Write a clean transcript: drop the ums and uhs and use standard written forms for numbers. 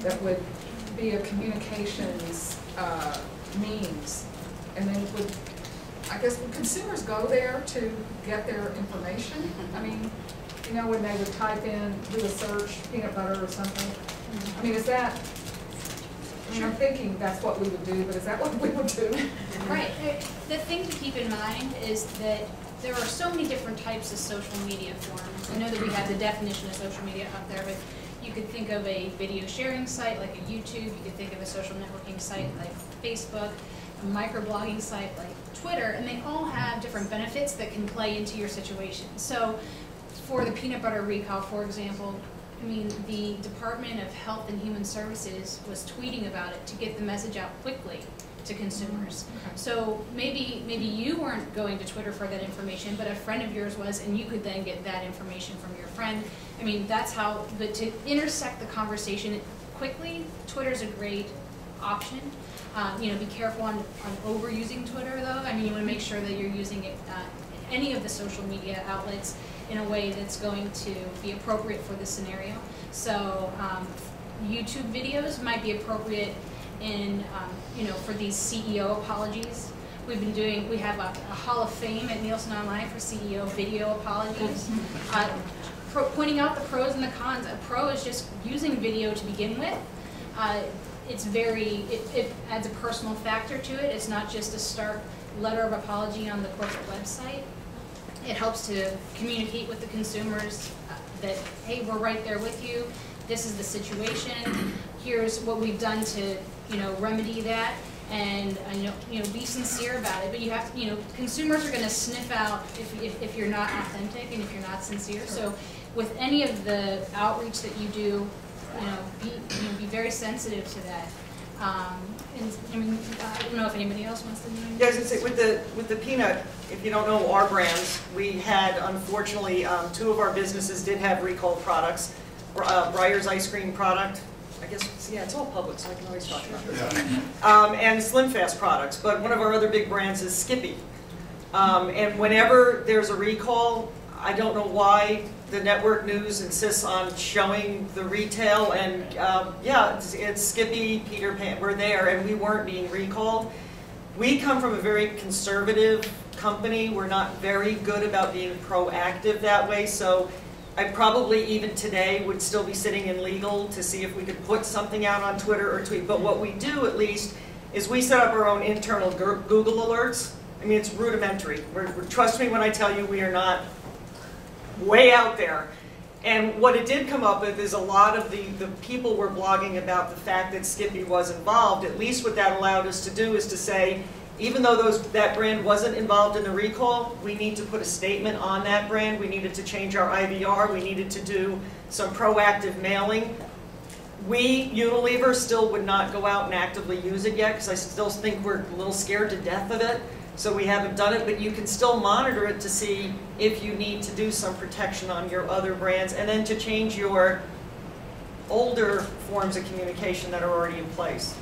that would be a communications means. And then I guess would consumers go there to get their information? I mean, you know, when they would type in, do a search, peanut butter or something. I mean, is that, I mean, I'm thinking that's what we would do, but is that what we would do? Right. The thing to keep in mind is that there are so many different types of social media forms. I know that we have the definition of social media up there, but you could think of a video sharing site like a YouTube. You could think of a social networking site like Facebook, a microblogging site like Twitter, and they all have different benefits that can play into your situation. So for the peanut butter recall, for example, I mean, the Department of Health and Human Services was tweeting about it to get the message out quickly to consumers. Okay. So maybe you weren't going to Twitter for that information, but a friend of yours was, and you could then get that information from your friend. I mean, that's how, but to intersect the conversation quickly, Twitter's a great option. You know, be careful on overusing Twitter though. I mean, you want to make sure that you're using it, any of the social media outlets in a way that's going to be appropriate for the scenario. So YouTube videos might be appropriate in, you know, for these CEO apologies. We have a Hall of Fame at Nielsen Online for CEO video apologies. Pointing out the pros and the cons. A pro is just using video to begin with. It adds a personal factor to it. It's not just a stark letter of apology on the corporate website. It helps to communicate with the consumers that, hey, we're right there with you. This is the situation. Here's what we've done to, you know, remedy that, and you know, be sincere about it. But you have to, you know, consumers are going to sniff out if you're not authentic and if you're not sincere. So, with any of the outreach that you do, you know, be very sensitive to that. And I mean, I don't know if anybody else wants to know. Yeah, I was going to say, with the peanut, if you don't know our brands, we had, unfortunately, 2 of our businesses did have recalled products. Breyer's ice cream product, I guess, yeah, it's all public, so I can always talk about this. And Slim Fast products, but one of our other big brands is Skippy. And whenever there's a recall, I don't know why the network news insists on showing the retail, and yeah, it's Skippy, Peter Pan, we're there, and we weren't being recalled. We come from a very conservative company. We're not very good about being proactive that way, so I probably even today would still be sitting in legal to see if we could put something out on Twitter or tweet. But what we do at least is we set up our own internal Google alerts. I mean, it's rudimentary. Trust me when I tell you we are not way out there. And what it did come up with is a lot of the people were blogging about the fact that Skippy was involved. At least what that allowed us to do is to say, even though that brand wasn't involved in the recall, we need to put a statement on that brand. We needed to change our IVR. We needed to do some proactive mailing. We, Unilever, still would not go out and actively use it yet because I still think we're a little scared to death of it. So we haven't done it, but you can still monitor it to see if you need to do some protection on your other brands and then to change your older forms of communication that are already in place.